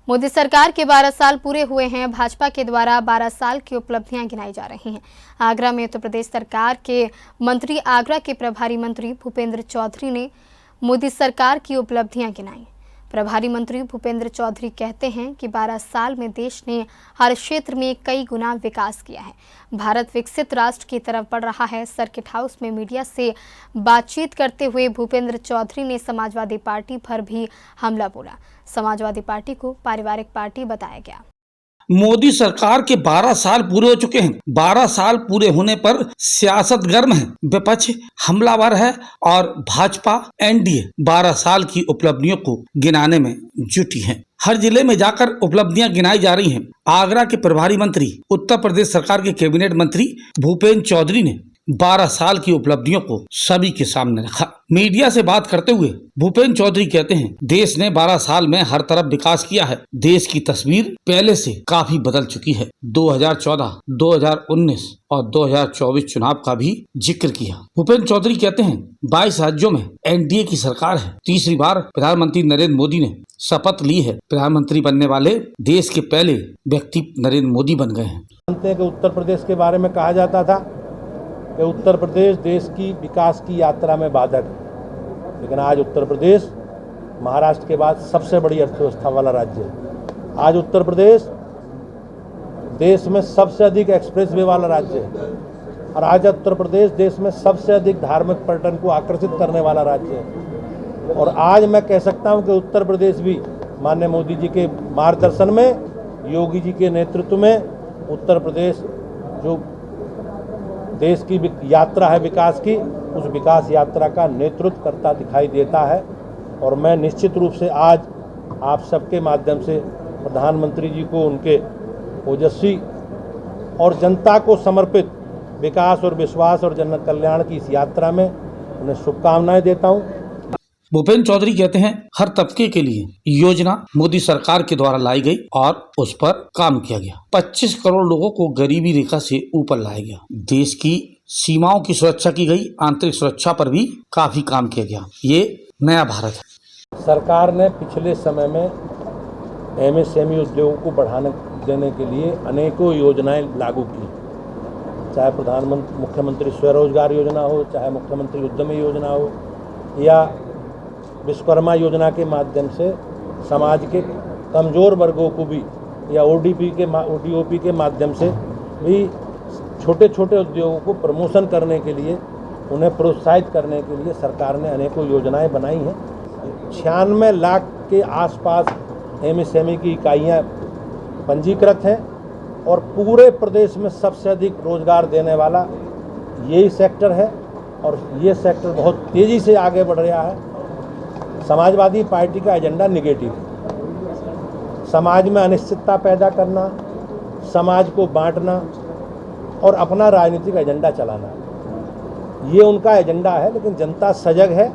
मोदी सरकार के 12 साल पूरे हुए हैं। भाजपा के द्वारा 12 साल की उपलब्धियां गिनाई जा रही हैं। आगरा में उत्तर प्रदेश सरकार के मंत्री आगरा के प्रभारी मंत्री भूपेंद्र चौधरी ने मोदी सरकार की उपलब्धियां गिनाई। प्रभारी मंत्री भूपेंद्र चौधरी कहते हैं कि 12 साल में देश ने हर क्षेत्र में कई गुना विकास किया है। भारत विकसित राष्ट्र की तरफ बढ़ रहा है। सर्किट हाउस में मीडिया से बातचीत करते हुए भूपेंद्र चौधरी ने समाजवादी पार्टी पर भी हमला बोला। समाजवादी पार्टी को पारिवारिक पार्टी बताया गया। मोदी सरकार के 12 साल पूरे हो चुके हैं। 12 साल पूरे होने पर सियासत गर्म है, विपक्ष हमलावर है और भाजपा एनडीए 12 साल की उपलब्धियों को गिनाने में जुटी है। हर जिले में जाकर उपलब्धियां गिनाई जा रही हैं। आगरा के प्रभारी मंत्री, उत्तर प्रदेश सरकार के कैबिनेट मंत्री भूपेंद्र चौधरी ने 12 साल की उपलब्धियों को सभी के सामने रखा। मीडिया से बात करते हुए भूपेंद्र चौधरी कहते हैं, देश ने 12 साल में हर तरफ विकास किया है। देश की तस्वीर पहले से काफी बदल चुकी है। 2014, 2019 और 2024 चुनाव का भी जिक्र किया। भूपेंद्र चौधरी कहते हैं, 22 राज्यों में एनडीए की सरकार है। तीसरी बार प्रधानमंत्री नरेंद्र मोदी ने शपथ ली है। प्रधानमंत्री बनने वाले देश के पहले व्यक्ति नरेंद्र मोदी बन गए हैं। जानते हैं कि उत्तर प्रदेश के बारे में कहा जाता था कि उत्तर प्रदेश देश की विकास की यात्रा में बाधक है, लेकिन आज उत्तर प्रदेश महाराष्ट्र के बाद सबसे बड़ी अर्थव्यवस्था वाला राज्य है। आज उत्तर प्रदेश देश में सबसे अधिक एक्सप्रेस वे वाला राज्य है और आज उत्तर प्रदेश देश में सबसे अधिक धार्मिक पर्यटन को आकर्षित करने वाला राज्य है। और आज मैं कह सकता हूं कि उत्तर प्रदेश भी माननीय मोदी जी के मार्गदर्शन में, योगी जी के नेतृत्व में उत्तर प्रदेश जो देश की यात्रा है विकास की, उस विकास यात्रा का नेतृत्व करता दिखाई देता है। और मैं निश्चित रूप से आज आप सबके माध्यम से प्रधानमंत्री जी को उनके ओजस्वी और जनता को समर्पित विकास और विश्वास और जन कल्याण की इस यात्रा में उन्हें शुभकामनाएं देता हूं। भूपेंद्र चौधरी कहते हैं, हर तबके के लिए योजना मोदी सरकार के द्वारा लाई गई और उस पर काम किया गया। 25 करोड़ लोगों को गरीबी रेखा से ऊपर लाया गया। देश की सीमाओं की सुरक्षा की गई। आंतरिक सुरक्षा पर भी काफी काम किया गया। ये नया भारत है। सरकार ने पिछले समय में एमएसएमई उद्योगों को बढ़ाने देने के लिए अनेकों योजनाएं लागू की, चाहे प्रधानमंत्री मुख्यमंत्री स्वरोजगार योजना हो, चाहे मुख्यमंत्री उद्यमी योजना हो या विश्वकर्मा योजना के माध्यम से समाज के कमज़ोर वर्गों को भी, या ओडीओपी के माध्यम से भी छोटे छोटे उद्योगों को प्रमोशन करने के लिए, उन्हें प्रोत्साहित करने के लिए सरकार ने अनेकों योजनाएं बनाई हैं। 96 लाख के आसपास एमएसएमई की इकाइयाँ पंजीकृत हैं और पूरे प्रदेश में सबसे अधिक रोजगार देने वाला यही सेक्टर है और ये सेक्टर बहुत तेज़ी से आगे बढ़ रहा है। समाजवादी पार्टी का एजेंडा निगेटिव है, समाज में अनिश्चितता पैदा करना, समाज को बांटना और अपना राजनीतिक एजेंडा चलाना, ये उनका एजेंडा है। लेकिन जनता सजग है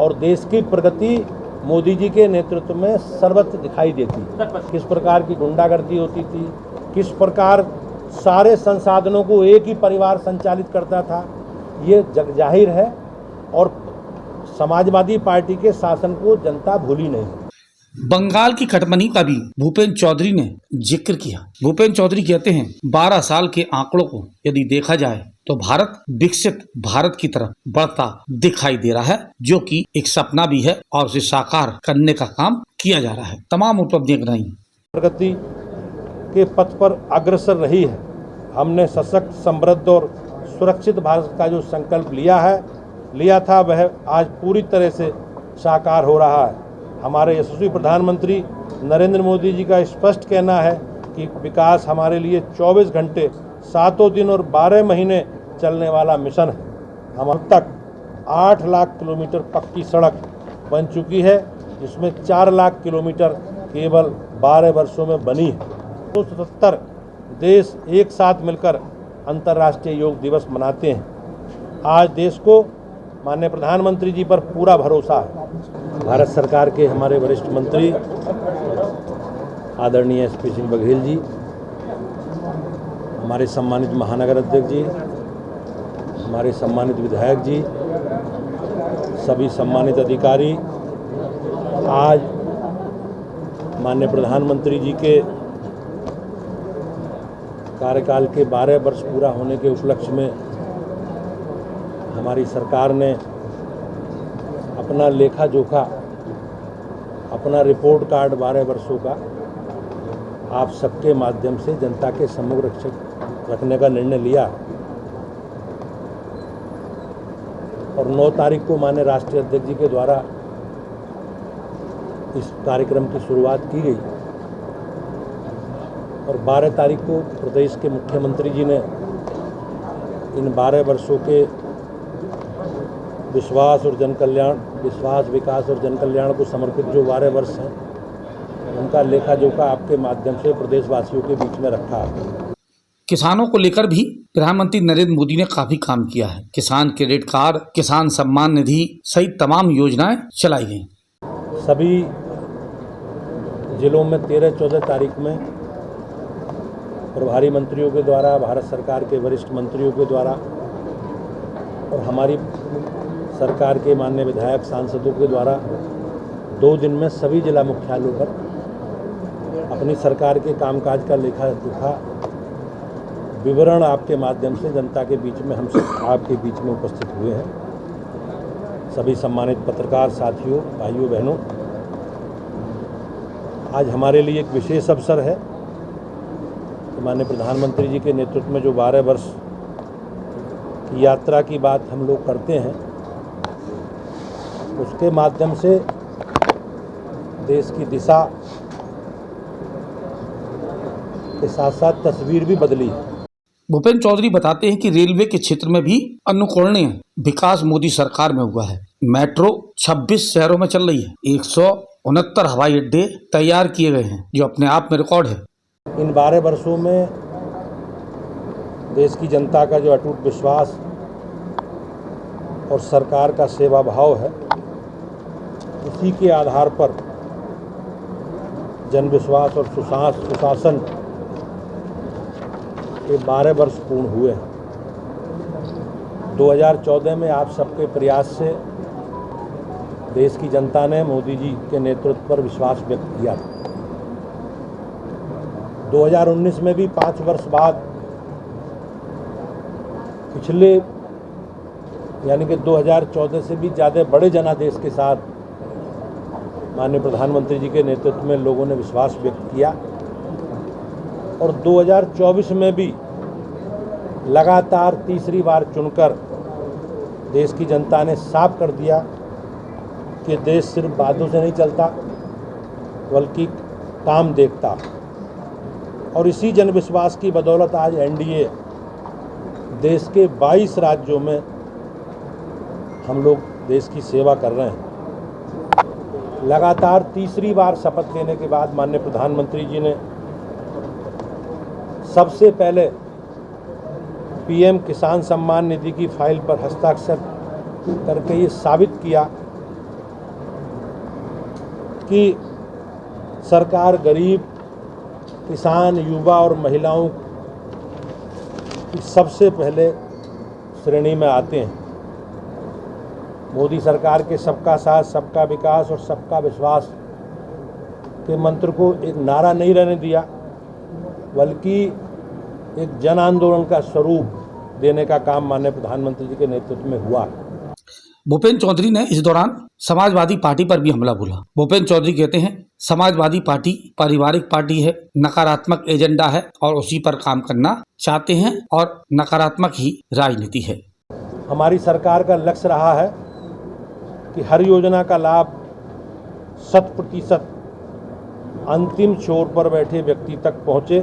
और देश की प्रगति मोदी जी के नेतृत्व में सर्वत्र दिखाई देती है। किस प्रकार की गुंडागर्दी होती थी, किस प्रकार सारे संसाधनों को एक ही परिवार संचालित करता था, ये जग जाहिर है और समाजवादी पार्टी के शासन को जनता भूली नहीं। बंगाल की कटमनी का भी भूपेंद्र चौधरी ने जिक्र किया। भूपेंद्र चौधरी कहते हैं, 12 साल के आंकड़ों को यदि देखा जाए तो भारत विकसित भारत की तरफ बढ़ता दिखाई दे रहा है, जो कि एक सपना भी है और उसे साकार करने का काम किया जा रहा है। तमाम उपलब्धियां गिनाई। प्रगति के पथ पर अग्रसर रही है। हमने सशक्त, समृद्ध और सुरक्षित भारत का जो संकल्प लिया था वह आज पूरी तरह से साकार हो रहा है। हमारे यशस्वी प्रधानमंत्री नरेंद्र मोदी जी का स्पष्ट कहना है कि विकास हमारे लिए 24 घंटे 7 दिन और 12 महीने चलने वाला मिशन है। हम अब तक 8 लाख किलोमीटर पक्की सड़क बन चुकी है, जिसमें 4 लाख किलोमीटर केवल 12 वर्षों में बनी है। 277 देश एक साथ मिलकर अंतर्राष्ट्रीय योग दिवस मनाते हैं। आज देश को माननीय प्रधानमंत्री जी पर पूरा भरोसा है। भारत सरकार के हमारे वरिष्ठ मंत्री आदरणीय एसपी सिंह बघेल जी, हमारे सम्मानित महानगर अध्यक्ष जी, हमारे सम्मानित विधायक जी, सभी सम्मानित अधिकारी आज माननीय प्रधानमंत्री जी के कार्यकाल के 12 वर्ष पूरा होने के उपलक्ष्य में हमारी सरकार ने अपना लेखा जोखा, अपना रिपोर्ट कार्ड 12 वर्षों का आप सबके माध्यम से जनता के सम्मुख रखने का निर्णय लिया और 9 तारीख को माननीय राष्ट्रीय अध्यक्ष जी के द्वारा इस कार्यक्रम की शुरुआत की गई और 12 तारीख को प्रदेश के मुख्यमंत्री जी ने इन 12 वर्षों के विश्वास, विकास और जन कल्याण को समर्पित जो 12 वर्ष हैं उनका लेखा जोखा आपके माध्यम से प्रदेशवासियों के बीच में रखा। किसानों को लेकर भी प्रधानमंत्री नरेंद्र मोदी ने काफी काम किया है। किसान क्रेडिट कार्ड, किसान सम्मान निधि सहित तमाम योजनाएं चलाई गई। सभी जिलों में 13-14 तारीख में प्रभारी मंत्रियों के द्वारा, भारत सरकार के वरिष्ठ मंत्रियों के द्वारा और हमारी सरकार के माननीय विधायक सांसदों के द्वारा 2 दिन में सभी जिला मुख्यालयों पर अपनी सरकार के कामकाज का लेखा जोखा विवरण आपके माध्यम से जनता के बीच में हम सब आपके बीच में उपस्थित हुए हैं। सभी सम्मानित पत्रकार साथियों, भाइयों बहनों, आज हमारे लिए एक विशेष अवसर है कि माननीय प्रधानमंत्री जी के नेतृत्व में जो 12 वर्ष की यात्रा की बात हम लोग करते हैं, उसके माध्यम से देश की दिशा के साथ साथ तस्वीर भी बदली है। भूपेंद्र चौधरी बताते हैं कि रेलवे के क्षेत्र में भी अनुकरणीय विकास मोदी सरकार में हुआ है। मेट्रो 26 शहरों में चल रही है। 169 हवाई अड्डे तैयार किए गए हैं, जो अपने आप में रिकॉर्ड है। इन 12 वर्षों में देश की जनता का जो अटूट विश्वास और सरकार का सेवा भाव है, उसी के आधार पर जन विश्वास और सुशासन के 12 वर्ष पूर्ण हुए हैं। 2014 में आप सबके प्रयास से देश की जनता ने मोदी जी के नेतृत्व पर विश्वास व्यक्त किया था। 2019 में भी 5 वर्ष बाद पिछले यानी कि 2014 से भी ज़्यादा बड़े जनादेश के साथ माननीय प्रधानमंत्री जी के नेतृत्व में लोगों ने विश्वास व्यक्त किया और 2024 में भी लगातार तीसरी बार चुनकर देश की जनता ने साफ कर दिया कि देश सिर्फ बातों से नहीं चलता बल्कि काम देखता। और इसी जनविश्वास की बदौलत आज एनडीए देश के 22 राज्यों में हम लोग देश की सेवा कर रहे हैं। लगातार तीसरी बार शपथ लेने के बाद माननीय प्रधानमंत्री जी ने सबसे पहले पीएम किसान सम्मान निधि की फाइल पर हस्ताक्षर करके ये साबित किया कि सरकार गरीब, किसान, युवा और महिलाओं की सबसे पहले श्रेणी में आते हैं। मोदी सरकार के सबका साथ, सबका विकास और सबका विश्वास के मंत्र को एक नारा नहीं रहने दिया, बल्कि एक जन आंदोलन का स्वरूप देने का काम माननीय प्रधानमंत्री जी के नेतृत्व में हुआ। भूपेंद्र चौधरी ने इस दौरान समाजवादी पार्टी पर भी हमला बोला। भूपेंद्र चौधरी कहते हैं, समाजवादी पार्टी पारिवारिक पार्टी है, नकारात्मक एजेंडा है और उसी पर काम करना चाहते हैं और नकारात्मक ही राजनीति है। हमारी सरकार का लक्ष्य रहा है कि हर योजना का लाभ 100% अंतिम छोर पर बैठे व्यक्ति तक पहुँचे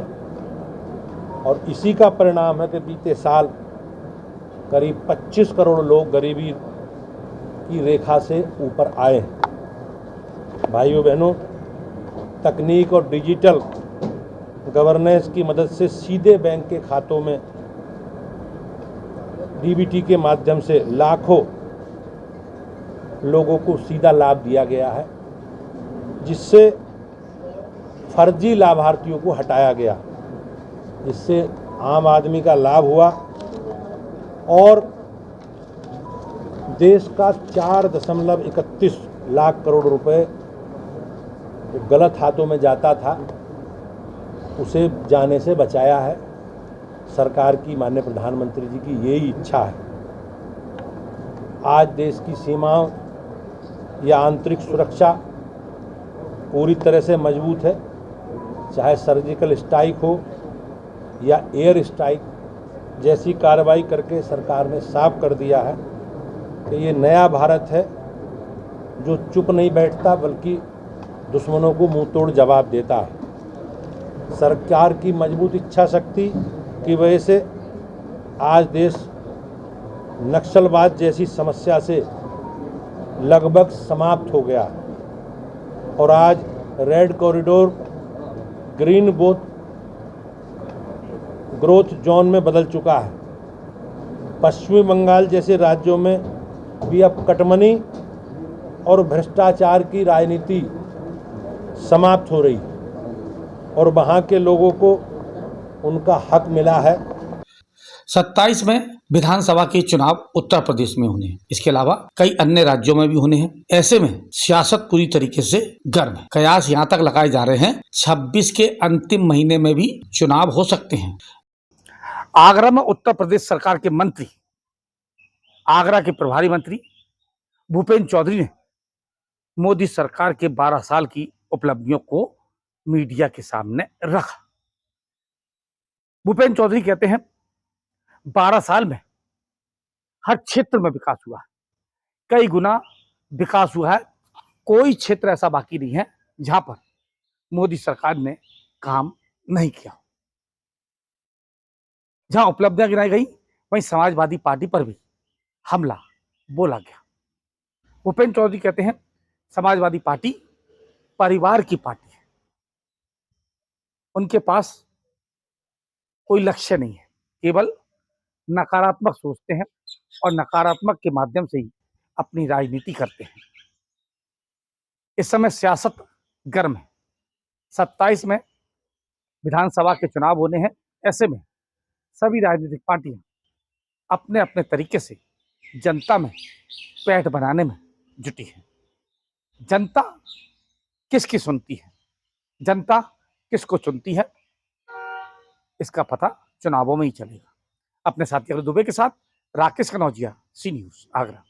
और इसी का परिणाम है कि बीते साल करीब 25 करोड़ लोग गरीबी की रेखा से ऊपर आए हैं। भाइयों बहनों, तकनीक और डिजिटल गवर्नेंस की मदद से सीधे बैंक के खातों में डीबीटी के माध्यम से लाखों लोगों को सीधा लाभ दिया गया है, जिससे फर्जी लाभार्थियों को हटाया गया, जिससे आम आदमी का लाभ हुआ और देश का 4.31 लाख करोड़ रुपए वो गलत हाथों में जाता था, उसे जाने से बचाया है। सरकार की, माननीय प्रधानमंत्री जी की यही इच्छा है। आज देश की सीमाओं या आंतरिक सुरक्षा पूरी तरह से मजबूत है, चाहे सर्जिकल स्ट्राइक हो या एयर स्ट्राइक जैसी कार्रवाई करके सरकार ने साफ कर दिया है कि ये नया भारत है जो चुप नहीं बैठता बल्कि दुश्मनों को मुंह तोड़ जवाब देता है। सरकार की मजबूत इच्छा शक्ति की वजह से आज देश नक्सलवाद जैसी समस्या से लगभग समाप्त हो गया और आज red corridor green growth zone में बदल चुका है। पश्चिमी बंगाल जैसे राज्यों में भी अब कटमनी और भ्रष्टाचार की राजनीति समाप्त हो रही और वहाँ के लोगों को उनका हक मिला है। 27 में विधानसभा के चुनाव उत्तर प्रदेश में होने हैं। इसके अलावा कई अन्य राज्यों में भी होने हैं। ऐसे में सियासत पूरी तरीके से गर्म है। कयास यहाँ तक लगाए जा रहे हैं 26 के अंतिम महीने में भी चुनाव हो सकते हैं। आगरा में उत्तर प्रदेश सरकार के मंत्री, आगरा के प्रभारी मंत्री भूपेंद्र चौधरी ने मोदी सरकार के 12 साल की उपलब्धियों को मीडिया के सामने रखा। भूपेंद्र चौधरी कहते हैं 12 साल में हर क्षेत्र में विकास हुआ है, कई गुना विकास हुआ है। कोई क्षेत्र ऐसा बाकी नहीं है जहां पर मोदी सरकार ने काम नहीं किया। जहां उपलब्धियां गिनाई गई वहीं समाजवादी पार्टी पर भी हमला बोला गया। भूपेंद्र चौधरी कहते हैं समाजवादी पार्टी परिवार की पार्टी है, उनके पास कोई लक्ष्य नहीं है, केवल नकारात्मक सोचते हैं और नकारात्मक के माध्यम से ही अपनी राजनीति करते हैं। इस समय सियासत गर्म है। 27 में विधानसभा के चुनाव होने हैं। ऐसे में सभी राजनीतिक पार्टियां अपने अपने तरीके से जनता में पैठ बनाने में जुटी है। जनता किसकी सुनती है, जनता किसको चुनती है, इसका पता चुनावों में ही चलेगा। अपने साथी अरुण दुबे के साथ राकेश कनौजिया, सी न्यूज़, आगरा।